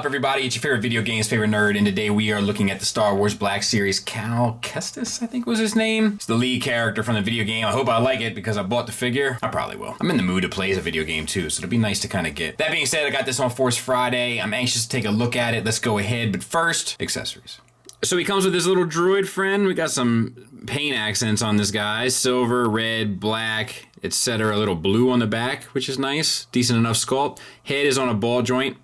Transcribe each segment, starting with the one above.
up, everybody? It's your favorite video games, favorite nerd, and today we are looking at the Star Wars Black Series. Kal Cestis, I think was his name. It's the lead character from the video game. I hope I like it because I bought the figure. I probably will. I'm in the mood to play as a video game too, so it'll be nice to kind of get. That being said, I got this on Force Friday. I'm anxious to take a look at it. Let's go ahead, but first, accessories. So he comes with this little droid friend. We got some paint accents on this guy. Silver, red, black, etc. A little blue on the back, which is nice. Decent enough sculpt. Head is on a ball joint,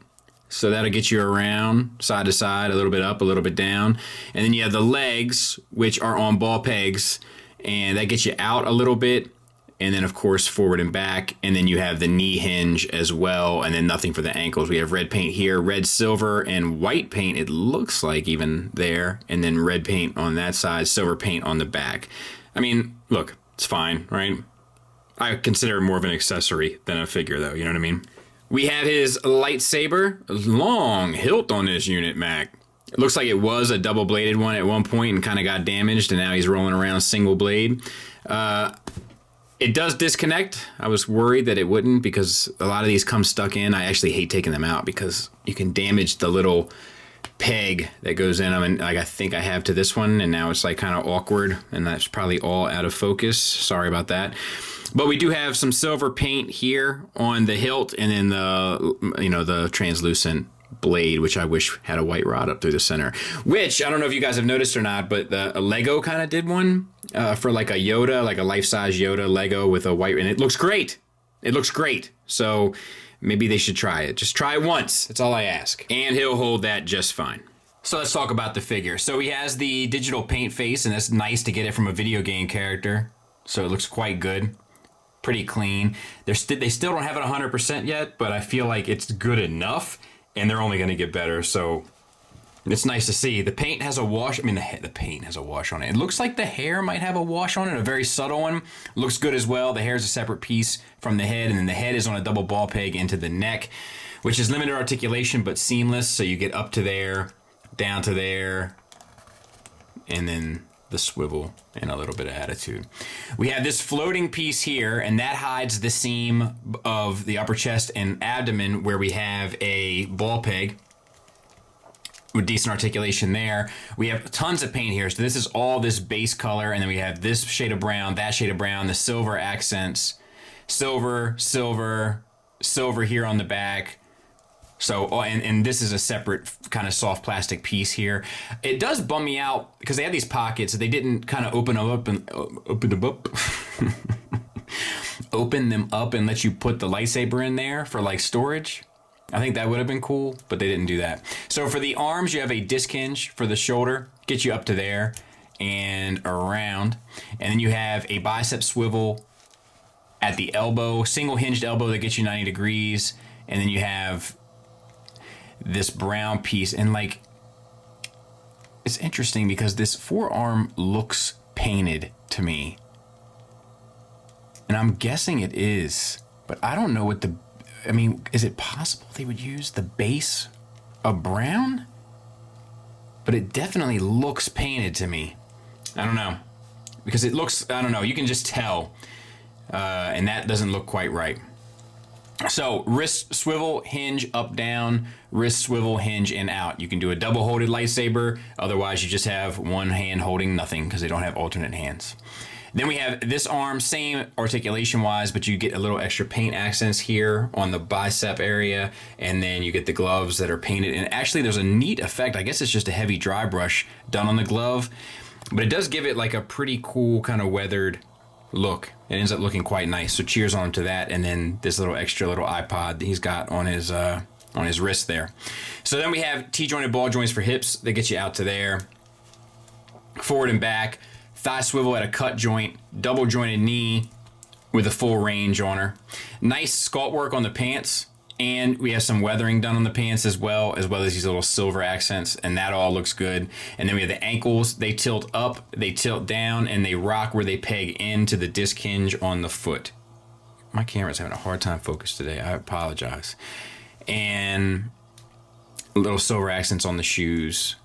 so that'll get you around side to side, a little bit up, a little bit down. And then you have the legs, which are on ball pegs, and that gets you out a little bit. And then, of course, forward and back. And then you have the knee hinge as well. And then nothing for the ankles. We have red paint here, red, silver, and white paint, it looks like, even there. And then red paint on that side, silver paint on the back. I mean, look, it's fine, right? I consider it more of an accessory than a figure, though. You know what I mean? We have his lightsaber. Long hilt on this unit, Mac. It looks like it was a double-bladed one at one point and kind of got damaged. And now he's rolling around single blade. It does disconnect. I was worried that it wouldn't because a lot of these come stuck in. I actually hate taking them out because you can damage the little peg that goes in them. And like I think I have to this one, and now it's like kind of awkward, and that's probably all out of focus. Sorry about that. But we do have some silver paint here on the hilt, and then the translucent blade, which I wish had a white rod up through the center. Which I don't know if you guys have noticed or not, but a Lego kind of did one. For like a Yoda, like a life-size Yoda Lego with a white, and it looks great. It looks great. So maybe they should try it. Just try it once. That's all I ask. And he'll hold that just fine. So let's talk about the figure. So he has the digital paint face, and that's nice to get it from a video game character. So it looks quite good. Pretty clean. They still don't have it 100% yet, but I feel like it's good enough, and they're only going to get better. So it's nice to see. The paint has a wash. I mean, the paint has a wash on it. It looks like the hair might have a wash on it, a very subtle one. Looks good as well. The hair is a separate piece from the head, and then the head is on a double ball peg into the neck, which is limited articulation but seamless. So you get up to there, down to there, and then the swivel and a little bit of attitude. We have this floating piece here, and that hides the seam of the upper chest and abdomen where we have a ball peg with decent articulation there. We have tons of paint here. So this is all this base color, and then we have this shade of brown, that shade of brown, the silver accents, silver, silver, silver here on the back. So, and this is a separate kind of soft plastic piece here. It does bum me out because they have these pockets. They didn't kind of open them up and open them up and let you put the lightsaber in there for like storage. I think that would have been cool, but they didn't do that. So for the arms, you have a disc hinge for the shoulder, get you up to there and around. And then you have a bicep swivel at the elbow, single hinged elbow that gets you 90 degrees. And then you have this brown piece. And like, it's interesting because this forearm looks painted to me. And I'm guessing it is, but I don't know what I mean, is it possible they would use the base of brown? But it definitely looks painted to me. I don't know. Because it looks, I don't know, you can just tell. And that doesn't look quite right. So, wrist swivel, hinge, up, down, wrist swivel, hinge, and out. You can do a double-holded lightsaber. Otherwise, you just have one hand holding nothing because they don't have alternate hands. Then we have this arm, same articulation-wise, but you get a little extra paint accents here on the bicep area, and then you get the gloves that are painted. And actually, there's a neat effect. I guess it's just a heavy dry brush done on the glove, but it does give it like a pretty cool kind of weathered look. It ends up looking quite nice. So cheers on to that, and then this little extra little iPod that he's got on his wrist there. So then we have T-jointed ball joints for hips that get you out to there, forward and back. Thigh swivel at a cut joint, double jointed knee with a full range on her. Nice sculpt work on the pants, and we have some weathering done on the pants as well as these little silver accents, and that all looks good. And then we have the ankles. They tilt up, they tilt down, and they rock where they peg into the disc hinge on the foot. My camera's having a hard time focused today. I apologize. And little silver accents on the shoes.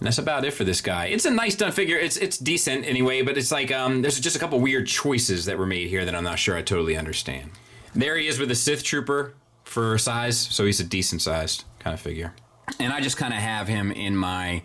And that's about it for this guy. It's a nice done figure. It's decent anyway, but it's like there's just a couple weird choices that were made here that I'm not sure I totally understand. There he is with the Sith Trooper for size, so he's a decent sized kind of figure. And I just kind of have him in my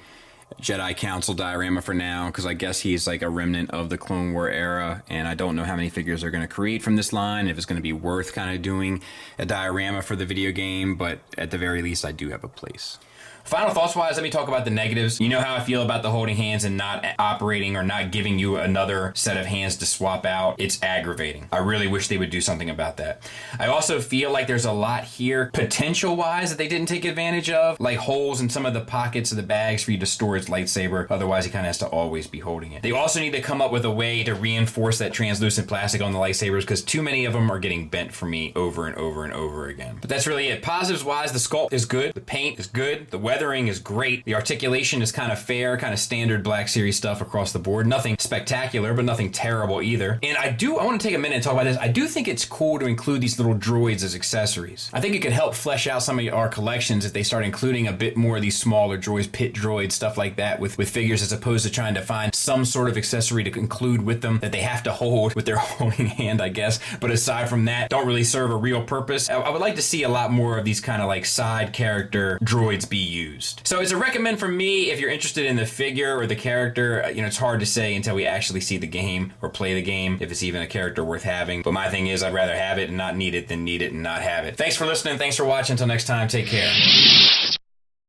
Jedi Council diorama for now, because I guess he's like a remnant of the Clone War era, and I don't know how many figures they're going to create from this line, if it's going to be worth kind of doing a diorama for the video game, but at the very least I do have a place. Final thoughts wise, let me talk about the negatives. You know how I feel about the holding hands and not operating or not giving you another set of hands to swap out. It's aggravating. I really wish they would do something about that. I also feel like there's a lot here potential wise that they didn't take advantage of, like holes in some of the pockets of the bags for you to store his lightsaber. Otherwise he kind of has to always be holding it. They also need to come up with a way to reinforce that translucent plastic on the lightsabers, because too many of them are getting bent for me over and over and over again. But that's really it. Positives wise, the sculpt is good, the paint is good, the weathering is great, the articulation is kind of fair, kind of standard Black Series stuff across the board. Nothing spectacular, but nothing terrible either. And I want to take a minute and talk about this. I do think it's cool to include these little droids as accessories. I think it could help flesh out some of our collections if they start including a bit more of these smaller droids, pit droids, stuff like that with figures, as opposed to trying to find some sort of accessory to include with them that they have to hold with their holding hand, I guess. But aside from that, don't really serve a real purpose. I would like to see a lot more of these kind of like side character droids be used. So it's a recommend from me if you're interested in the figure or the character. It's hard to say until we actually see the game or play the game if it's even a character worth having. But my thing is, I'd rather have it and not need it than need it and not have it. Thanks for listening. Thanks for watching. Until next time, take care.